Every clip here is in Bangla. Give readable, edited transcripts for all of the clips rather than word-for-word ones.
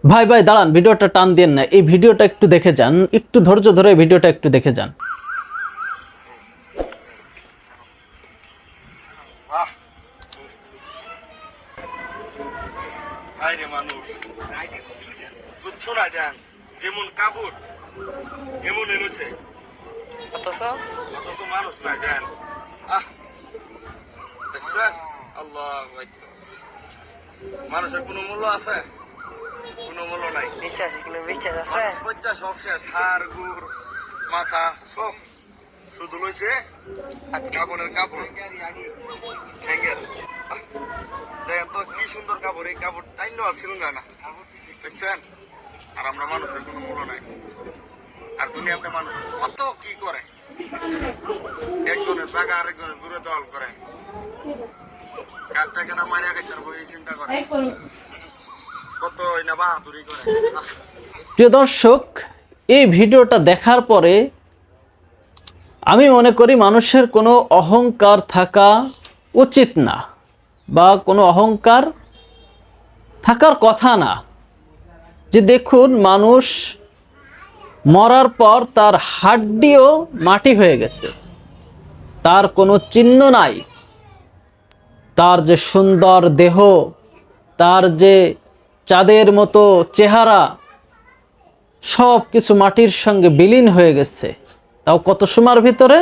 ভাই ভাই দাঁড়ান, ভিডিওটা টান দিন না, এই ভিডিওটা একটু দেখে যান, একটু ধৈর্য ধরে ভিডিওটা একটু দেখে যান। মানুষ বুঝছো না, যেমন কাপড় এমন এনেছে, অথচ মানুষ না দেন। দেখছেন, আল্লাহ মানুষের কোনো মূল্য আছে? কোনো মূল্য নাই। বিশ্বাস আছে? সব শেষ, হাড় গুড় মাথা সব শুধু লইছে কাপড়ের কাপড় ঠ্যাঙ্গের। দেখেন তো কি সুন্দর কাপড়, এই কাপড় টাইন্য আসছিল না, দেখছেন? আর আমরা মানুষের কোনো মূল্য নাই। আর দুনিয়াতে মানুষ কত কি করে, একজনের জায়গা আরেকজনের দূরে দল করে, কারটা কেনা মারিয়া খাইতে পারবো এই চিন্তা করে, কত না বাহাদুরি করে। প্রিয় দর্শক, এই ভিডিওটা দেখার পরে আমি মনে করি মানুষের কোনো অহংকার থাকা উচিত না, বা কোনো অহংকার থাকার কথা না। যে দেখুন, মানুষ মরার পর তার হাড্ডিও মাটি হয়ে গেছে, তার কোনো চিহ্ন নাই। তার যে সুন্দর দেহ, তার যে চাঁদের মতো চেহারা, সব কিছু মাটির সঙ্গে বিলীন হয়ে গেছে। তাও কত সময়ের ভিতরে?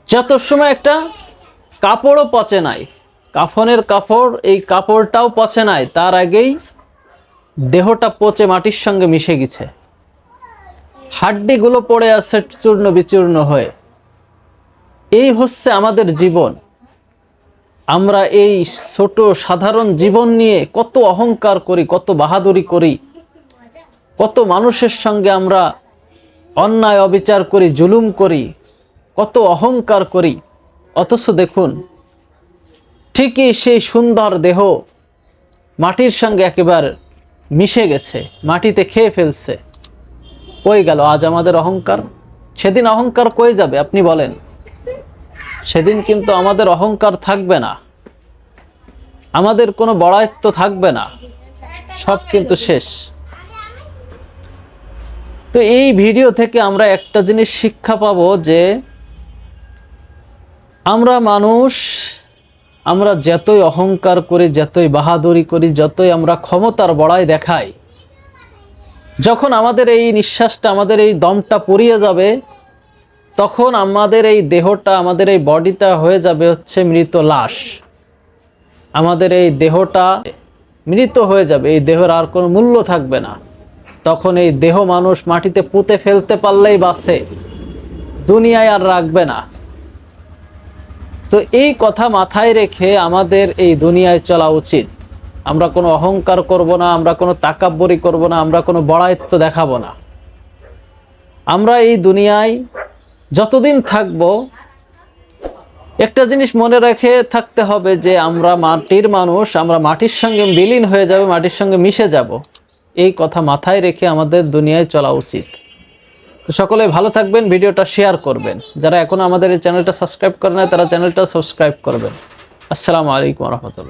যত সময় একটা কাপড়ও পচে নাই, কাফনের কাপড়, এই কাপড়টাও পচে নাই, তার আগেই দেহটা পচে মাটির সঙ্গে মিশে গেছে, হাড্ডিগুলো পড়ে আছে চূর্ণ বিচূর্ণ হয়ে। এই হচ্ছে আমাদের জীবন। আমরা এই ছোট সাধারণ জীবন নিয়ে কত অহংকার করি, কত বাহাদুরি করি, কত মানুষের সঙ্গে আমরা অন্যায় অবিচার করি, জুলুম করি, কত অহংকার করি। অথচ দেখুন, ঠিকই সেই সুন্দর দেহ মাটির সঙ্গে একেবারে মিশে গেছে, মাটিতে খেয়ে ফেলছে। কই গেল আজ আমাদের অহংকার? সেদিন অহংকার কই যাবে আপনি বলেন? সেদিন কিন্তু আমাদের অহংকার থাকবে না, আমাদের কোনো বড়ায়ত্ব থাকবে না, সব কিন্তু শেষ। তো এই ভিডিও থেকে আমরা একটা জিনিস শিক্ষা পাবো, যে আমরা মানুষ, আমরা যতই অহংকার করি, যতই বাহাদুরি করি, যতই আমরা ক্ষমতার বড়াই দেখাই, যখন আমাদের এই নিঃশ্বাসটা, আমাদের এই দমটা পুড়িয়ে যাবে, তখন আমাদের এই দেহটা, আমাদের এই বডিটা হয়ে যাবে হচ্ছে মৃত লাশ। আমাদের এই দেহটা মৃত হয়ে যাবে, এই দেহের আর কোনো মূল্য থাকবে না। তখন এই দেহ মানুষ মাটিতে পুঁতে ফেলতে পারলেই বাঁচে, দুনিয়ায় আর রাখবে না। তো এই কথা মাথায় রেখে আমাদের এই দুনিয়ায় চলা উচিত। আমরা কোনো অহংকার করব না, আমরা কোনো তাকাব্বরি করব না, আমরা কোনো বড়ায়ত্ব দেখাবো না। আমরা এই দুনিয়ায় যতদিন থাকব, একটা জিনিস মনে রেখে থাকতে হবে, যে আমরা মাটির মানুষ, আমরা মাটির সঙ্গে বিলীন হয়ে যাব, মাটির সঙ্গে মিশে যাব। এই কথা মাথায় রেখে আমাদের দুনিয়ায় চলা উচিত। তো সকলে ভালো থাকবেন, ভিডিওটা শেয়ার করবেন। যারা এখনো আমাদের এই চ্যানেলটা সাবস্ক্রাইব করে নাই, তারা চ্যানেলটা সাবস্ক্রাইব করবেন। আসসালামু আলাইকুম ওয়া রাহমাতুল্লাহ।